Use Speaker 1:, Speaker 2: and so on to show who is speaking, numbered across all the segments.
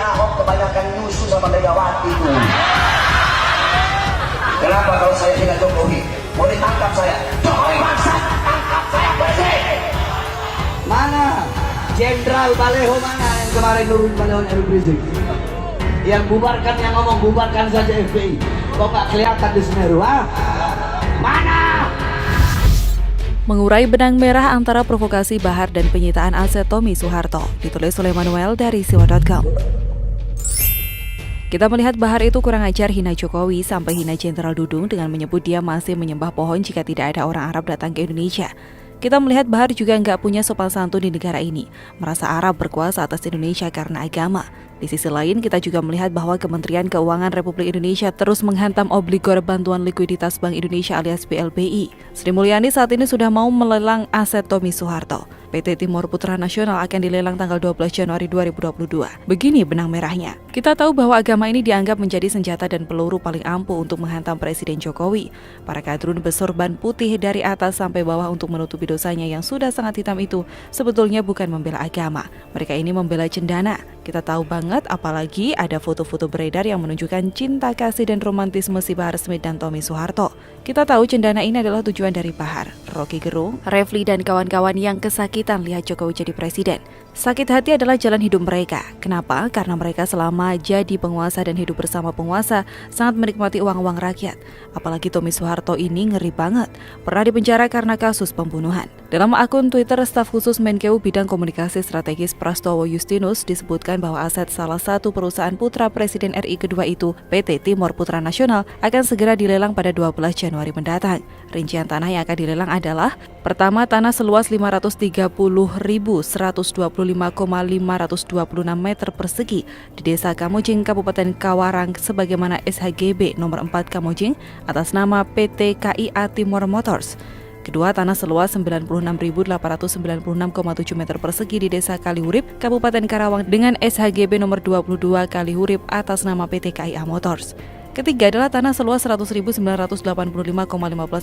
Speaker 1: Ahok kebanyakan nyusu sama Megawati itu. Kenapa kalau saya tidak Jokowi? Mau ditangkap saya? Jokowi bangsa, tangkap saya presiden.
Speaker 2: Mana Jenderal Baleho, mana yang kemarin nurun Balehonya Habib Rizik? Yang bubarkan, yang ngomong bubarkan saja FPI. Kok nggak kelihatan di Semeru, ha? Mana?
Speaker 3: Mengurai benang merah antara provokasi Bahar dan penyitaan aset Tommy Soeharto, ditulis oleh Manuel dari siwa.com. Kita melihat Bahar itu kurang ajar hina Jokowi sampai hina Jenderal Dudung dengan menyebut dia masih menyembah pohon jika tidak ada orang Arab datang ke Indonesia. Kita melihat Bahar juga nggak punya sopan santun di negara ini, merasa Arab berkuasa atas Indonesia karena agama. Di sisi lain, kita juga melihat bahwa Kementerian Keuangan Republik Indonesia terus menghantam obligor Bantuan Likuiditas Bank Indonesia alias BLBI. Sri Mulyani saat ini sudah mau melelang aset Tommy Soeharto. PT Timur Putra Nasional akan dilelang tanggal 12 Januari 2022. Begini benang merahnya. Kita tahu bahwa agama ini dianggap menjadi senjata dan peluru paling ampuh untuk menghantam Presiden Jokowi. Para kadrun bersorban putih dari atas sampai bawah untuk menutupi dosanya yang sudah sangat hitam itu sebetulnya bukan membela agama. Mereka ini membela cendana. Kita tahu banget apalagi ada foto-foto beredar yang menunjukkan cinta kasih dan romantisme si Bahar Smith dan Tommy Soeharto. Kita tahu cendana ini adalah tujuan dari Bahar, Rocky Gerung, Refli dan kawan-kawan yang kesakitan lihat Jokowi jadi presiden. Sakit hati adalah jalan hidup mereka. Kenapa? Karena mereka selama jadi penguasa dan hidup bersama penguasa sangat menikmati uang-uang rakyat. Apalagi Tommy Soeharto ini ngeri banget. Pernah dipenjara karena kasus pembunuhan. Dalam akun Twitter staf khusus Menkeu bidang komunikasi strategis Prastowo Justinus disebutkan bahwa aset salah satu perusahaan putra Presiden RI kedua itu, PT Timur Putra Nasional, akan segera dilelang pada 12 Januari mendatang. Rincian tanah yang akan dilelang adalah: pertama, tanah seluas 530.125,526 meter persegi di Desa Kamojing, Kabupaten Kawarang sebagaimana SHGB nomor 4 Kamojing atas nama PT KIA Timur Motors. Kedua, tanah seluas 96.896,7 meter persegi di Desa Kalihurip, Kabupaten Karawang dengan SHGB nomor 22 Kalihurip atas nama PT KIA Motors. Ketiga adalah tanah seluas 100.985,15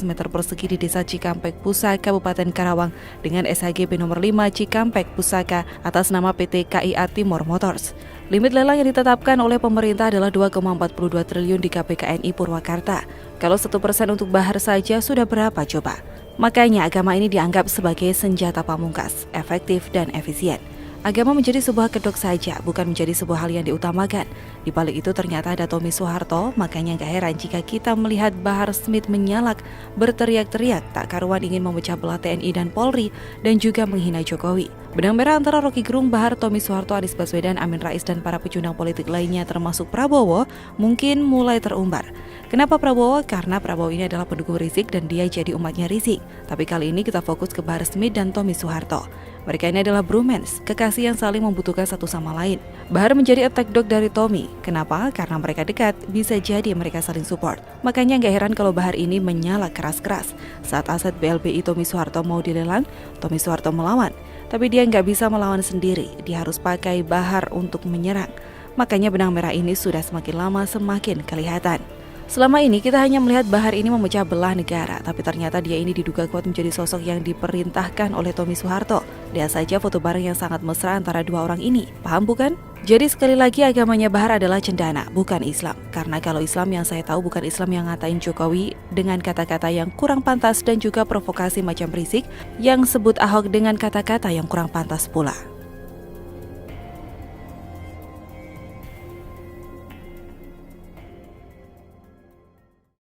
Speaker 3: meter persegi di Desa Cikampek Pusaka, Kabupaten Karawang dengan SHGB nomor 5 Cikampek Pusaka atas nama PT KIA Timur Motors. Limit lelang yang ditetapkan oleh pemerintah adalah 2,42 triliun di KPKNI Purwakarta. Kalau 1% untuk Bahar saja sudah berapa coba? Makanya agama ini dianggap sebagai senjata pamungkas, efektif dan efisien. Agama menjadi sebuah kedok saja, bukan menjadi sebuah hal yang diutamakan. Di balik itu ternyata ada Tommy Soeharto, makanya gak heran jika kita melihat Bahar Smith menyalak, berteriak-teriak, tak karuan ingin memecah belah TNI dan Polri, dan juga menghina Jokowi. Benang merah antara Rocky Gerung, Bahar, Tommy Soeharto, Anies Baswedan, Amin Rais, dan para pecundang politik lainnya termasuk Prabowo mungkin mulai terumbar. Kenapa Prabowo? Karena Prabowo ini adalah pendukung Rizik dan dia jadi umatnya Rizik. Tapi kali ini kita fokus ke Bahar Smith dan Tommy Soeharto. Mereka ini adalah bromance, kekasih yang saling membutuhkan satu sama lain. Bahar menjadi attack dog dari Tommy. Kenapa? Karena mereka dekat, bisa jadi mereka saling support. Makanya gak heran kalau Bahar ini menyala keras-keras. Saat aset BLBI Tommy Soeharto mau dilelang, Tommy Soeharto melawan. Tapi dia nggak bisa melawan sendiri, dia harus pakai Bahar untuk menyerang. Makanya benang merah ini sudah semakin lama semakin kelihatan. Selama ini kita hanya melihat Bahar ini memecah belah negara, tapi ternyata dia ini diduga kuat menjadi sosok yang diperintahkan oleh Tommy Soeharto. Lihat saja foto bareng yang sangat mesra antara dua orang ini, paham bukan? Jadi sekali lagi agamanya Bahar adalah cendana, bukan Islam. Karena kalau Islam yang saya tahu bukan Islam yang ngatain Jokowi dengan kata-kata yang kurang pantas dan juga provokasi macam Rizik yang sebut Ahok dengan kata-kata yang kurang pantas pula.